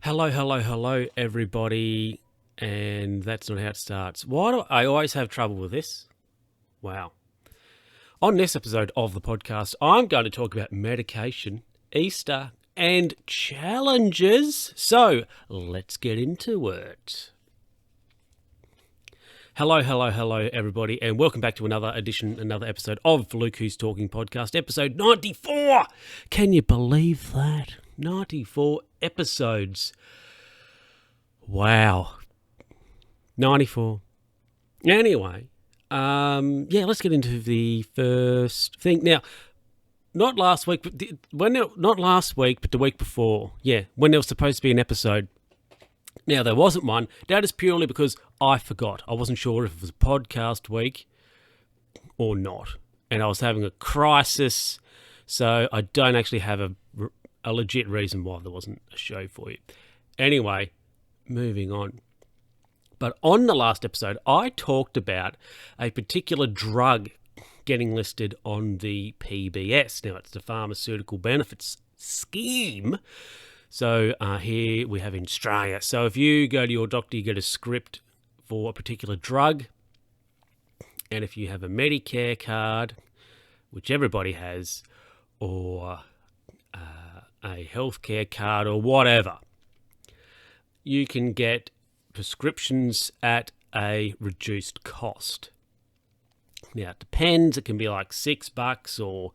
Hello, everybody. And that's not how it starts. Why do I always have trouble with this? Wow. On this episode of the podcast, I'm going to talk about medication, Easter, and challenges. So let's get into it. Hello, everybody, and welcome back to another episode of Luke Who's Talking podcast, episode 94. Can you believe that? 94 episodes. Wow. 94. Anyway, let's get into the first thing. Now, not last week, but the week before. Yeah, when there was supposed to be an episode. Now, there wasn't one. That is purely because I forgot. I wasn't sure if it was a podcast week or not. And I was having a crisis, so I don't actually have a legit reason why there wasn't a show for you. Anyway, moving on. But on the last episode, I talked about a particular drug getting listed on the PBS. Now, it's the Pharmaceutical Benefits Scheme. So here we have in Australia. So if you go to your doctor, you get a script for a particular drug. And if you have a Medicare card, which everybody has, or a healthcare card or whatever, you can get prescriptions at a reduced cost. Now, it depends. It can be like $6 or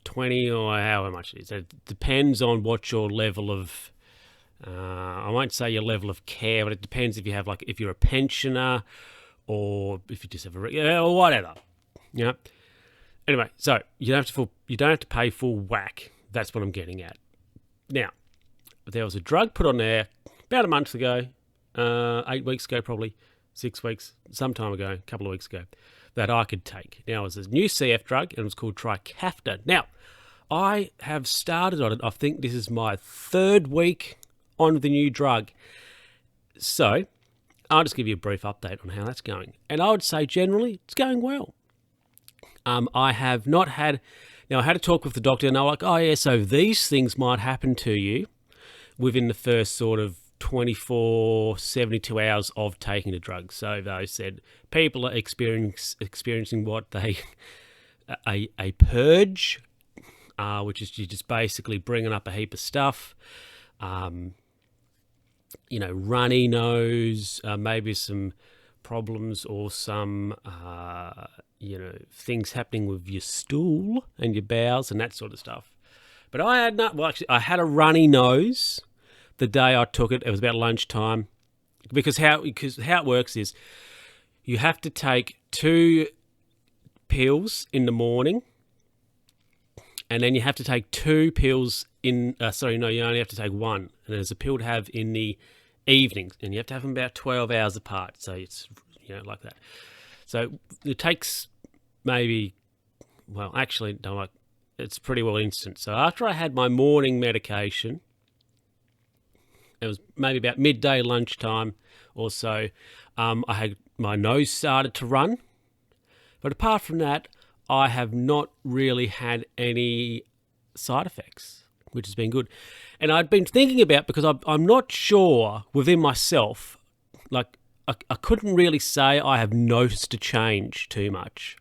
20 or however much it is. It depends on what your level of, I won't say your level of care, but it depends if you're a pensioner or if you just have or whatever. You know? Anyway, so you don't have to pay full whack. That's what I'm getting at. Now, there was a drug put on there about a month ago, 8 weeks ago probably, 6 weeks, some time ago, a couple of weeks ago, that I could take. Now, it was a new CF drug, and it was called Trikafta. Now, I have started on it. I think this is my third week on the new drug. So, I'll just give you a brief update on how that's going. And I would say, generally, it's going well. I have not had... Now, I had a talk with the doctor, and they were like, oh, yeah, so these things might happen to you within the first sort of 24, 72 hours of taking the drug. So they said people are experiencing what they... a purge, which is you just basically bringing up a heap of stuff. Runny nose, maybe some problems or some... things happening with your stool and your bowels and that sort of stuff. But I had a runny nose the day I took it. It was about lunchtime. Because how it works is you have to take 2 pills in the morning, and then you have to take 2 pills you only have to take 1. And there's a pill to have in the evenings, and you have to have them about 12 hours apart. So it's, like that. So it takes it's pretty well instant. So after I had my morning medication, it was maybe about midday, lunchtime or so, my nose started to run. But apart from that, I have not really had any side effects, which has been good. And I'd been thinking about, because I'm not sure within myself, like, I couldn't really say I have noticed a change too much.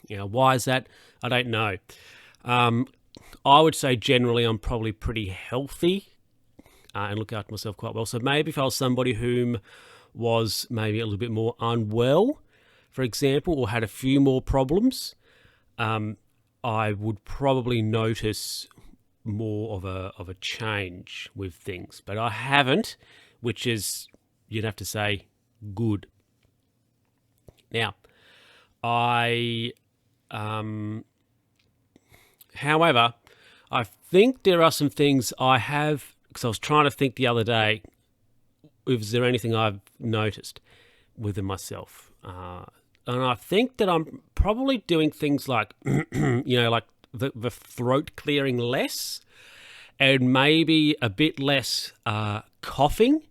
Why is that? I don't know. I would say generally I'm probably pretty healthy and look after myself quite well. So maybe if I was somebody whom was maybe a little bit more unwell, for example, or had a few more problems, I would probably notice more of a change with things. But I haven't, which is... you'd have to say good. Now, however, I think there are some things I have, because I was trying to think the other day, is there anything I've noticed within myself? And I think that I'm probably doing things like, like the throat clearing less, and maybe a bit less coughing.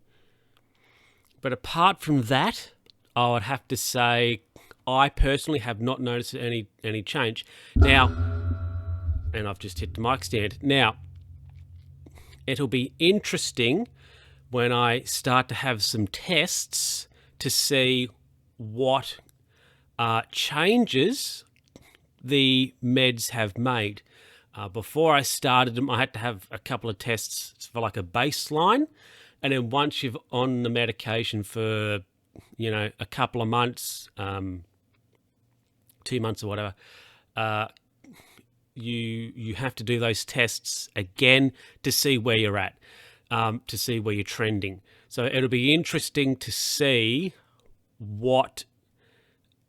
But apart from that, I would have to say I personally have not noticed any change. Now, and I've just hit the mic stand. Now, it'll be interesting when I start to have some tests to see what changes the meds have made. Before I started them, I had to have a couple of tests for like a baseline. And then once you're on the medication for, a couple of months, 2 months or whatever, you have to do those tests again to see where you're at, to see where you're trending. So it'll be interesting to see what,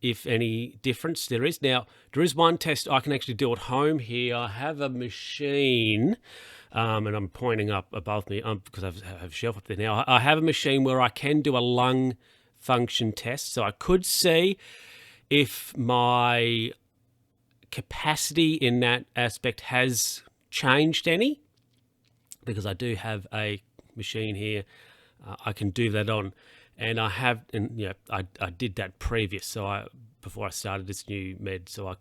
if any, difference there is. Now, there is one test I can actually do at home here. I have a machine, and I'm pointing up above me because I have a shelf up there now. I have a machine where I can do a lung function test. So I could see if my capacity in that aspect has changed any, because I do have a machine here I can do that on. And I have, I did that before I started this new med. So I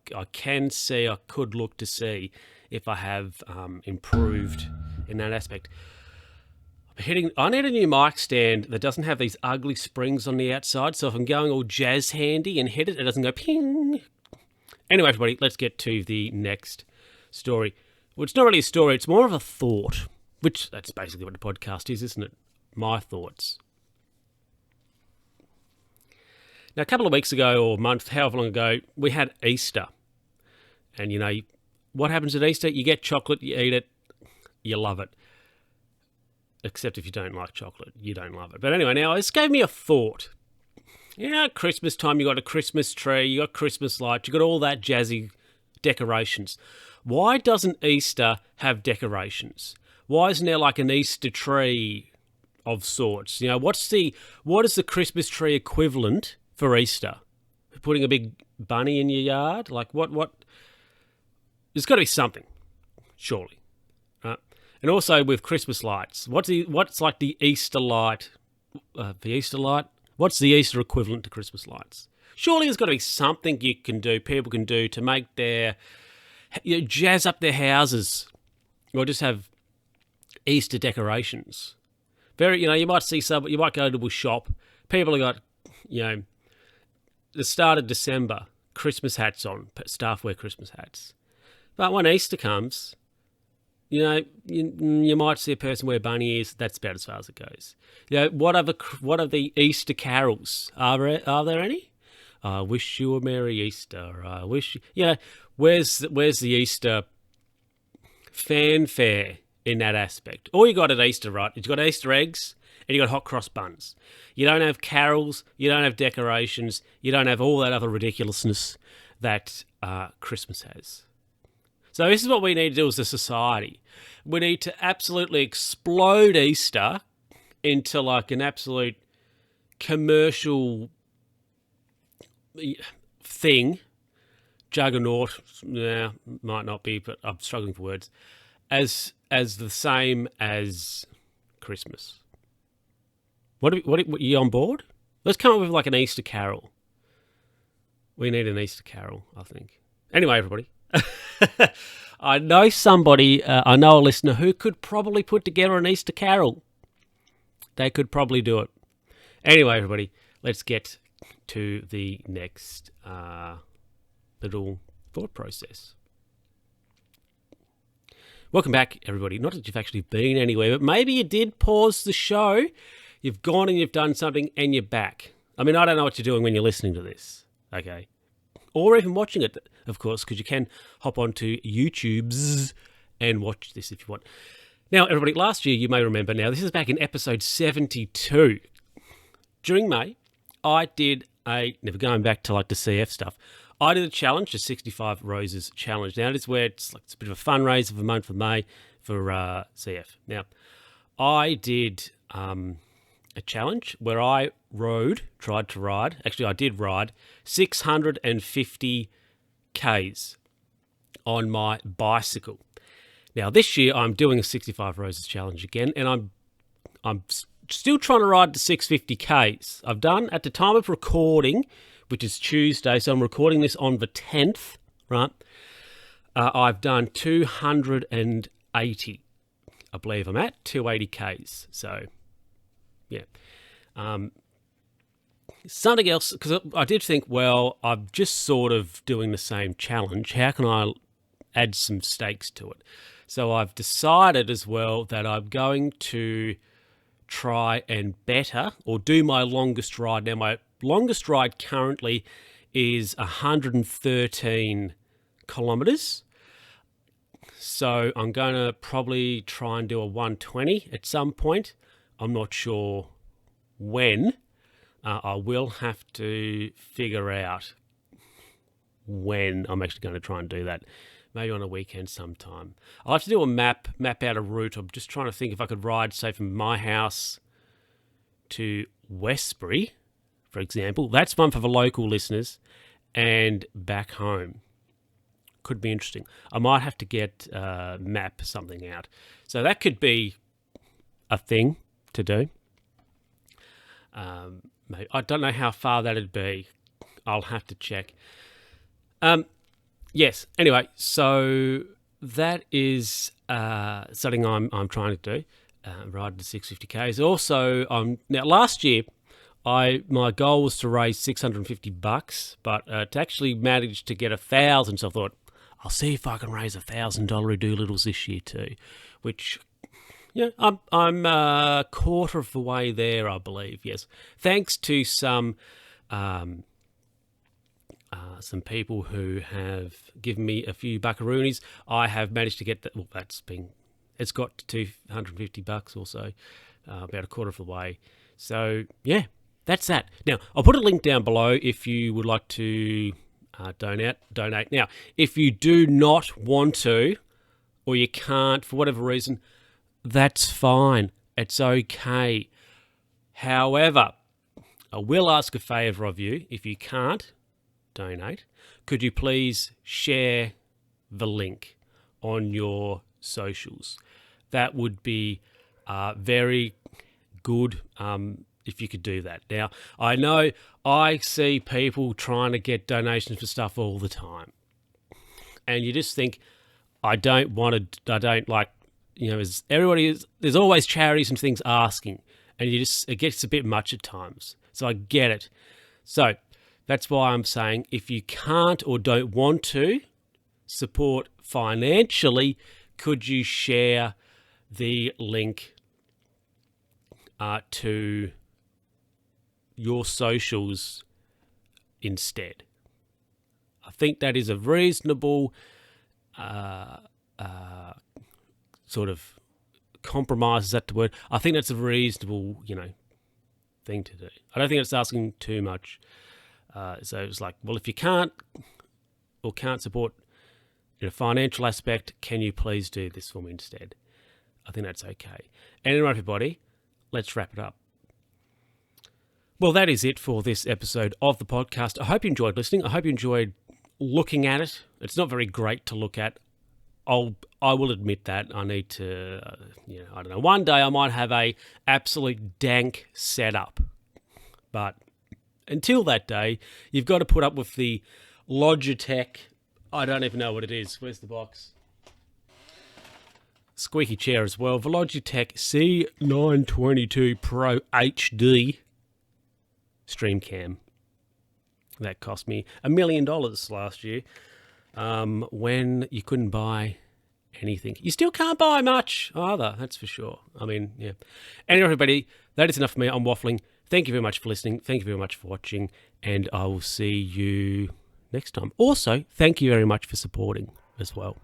could look to see if I have improved in that aspect. I need a new mic stand that doesn't have these ugly springs on the outside. So if I'm going all jazz handy and hit it, it doesn't go ping. Anyway, everybody, let's get to the next story. Well, it's not really a story. It's more of a thought, which that's basically what the podcast is, isn't it? My thoughts. Now, a couple of weeks ago or a month, however long ago, we had Easter. And, what happens at Easter? You get chocolate, you eat it, you love it. Except if you don't like chocolate, you don't love it. But anyway, now this gave me a thought. At Christmas time, you got a Christmas tree, you got Christmas lights, you got all that jazzy decorations. Why doesn't Easter have decorations? Why isn't there like an Easter tree of sorts? What is the Christmas tree equivalent for Easter? Putting a big bunny in your yard? Like what? There's got to be something, surely. And also with Christmas lights, what's like the Easter light? The Easter light? What's the Easter equivalent to Christmas lights? Surely there's got to be something people can do to make their, jazz up their houses, or just have Easter decorations. You might see you might go to a shop. People have got, the start of December, Christmas hats on. Staff wear Christmas hats. But when Easter comes, you might see a person wear bunny ears. That's about as far as it goes. What are the Easter carols? Are there any? I wish you a Merry Easter. I wish you. Where's the Easter fanfare in that aspect? All you got at Easter, right? You got Easter eggs and you got hot cross buns. You don't have carols. You don't have decorations. You don't have all that other ridiculousness that Christmas has. So this is what we need to do as a society. We need to absolutely explode Easter into like an absolute commercial thing. Juggernaut, might not be, but I'm struggling for words. As the same as Christmas. What are you on board? Let's come up with like an Easter carol. We need an Easter carol, I think. Anyway, everybody. I know a listener who could probably put together an Easter carol. They could probably do it. Anyway, everybody, let's get to the next little thought process. Welcome back, everybody. Not that you've actually been anywhere, but maybe you did pause the show. You've gone and you've done something and you're back. I mean, I don't know what you're doing when you're listening to this, okay? Or even watching it, of course, because you can hop onto YouTube's and watch this if you want. Now, everybody, last year, you may remember now, this is back in episode 72. During May, I did never going back to like the CF stuff, I did a challenge, the 65 Roses challenge. Now, this is where it's a bit of a fundraiser for the month of May for CF. Now, I did a challenge where I did ride 650 Ks on my bicycle. Now, this year, I'm doing a 65 Roses challenge again, and I'm still trying to ride the 650 Ks. I've done, at the time of recording, which is Tuesday, so I'm recording this on the 10th, right? I've done 280. I believe I'm at 280Ks. So, yeah. Something else, because I did think, well, I'm just sort of doing the same challenge. How can I add some stakes to it? So I've decided as well that I'm going to try and better or do my longest ride. Now, my longest ride currently is 113 kilometres. So I'm going to probably try and do a 120 at some point. I'm not sure when. I will have to figure out when I'm actually going to try and do that. Maybe on a weekend sometime. I'll have to do a map out a route. I'm just trying to think if I could ride, say, from my house to Westbury, for example. That's one for the local listeners, and back home. Could be interesting. I might have to map something out. So that could be a thing to do. Maybe. I don't know how far that'd be. I'll have to check. Yes. Anyway, so that is something I'm trying to do. Ride the 650Ks. Also, now last year, my goal was to raise $650, but to actually manage to get 1,000. So I thought, I'll see if I can raise $1,000 doolittles this year too, which. Yeah, I'm a quarter of the way there, I believe. Yes, thanks to some people who have given me a few buckaroonies, I have managed to get that. Well, it's got to $250 or so, about a quarter of the way. So yeah, that's that. Now I'll put a link down below if you would like to donate. Now, if you do not want to, or you can't for whatever reason. That's fine. It's okay. However, I will ask a favour of you. If you can't donate, could you please share the link on your socials? That would be very good if you could do that. Now, I know I see people trying to get donations for stuff all the time. And you just think, I don't like, there's always charities and things asking, and it gets a bit much at times. So I get it. So that's why I'm saying if you can't or don't want to support financially, could you share the link to your socials instead? I think that is a reasonable sort of compromise, is that the word? I think that's a reasonable, thing to do. I don't think it's asking too much. So it's like, well, if you can't support in a financial aspect, can you please do this for me instead? I think that's okay. Anyway, everybody, let's wrap it up. Well, that is it for this episode of the podcast. I hope you enjoyed listening. I hope you enjoyed looking at it. It's not very great to look at. I will admit that. I need to, I don't know. One day I might have a absolute dank setup. But until that day, you've got to put up with the Logitech. I don't even know what it is. Where's the box? Squeaky chair as well. The Logitech C922 Pro HD Stream Cam. That cost me $1 million last year. When you couldn't buy anything. You still can't buy much either, that's for sure. I mean, yeah. Anyway, everybody, that is enough for me. I'm waffling. Thank you very much for listening. Thank you very much for watching, and I will see you next time. Also, thank you very much for supporting as well.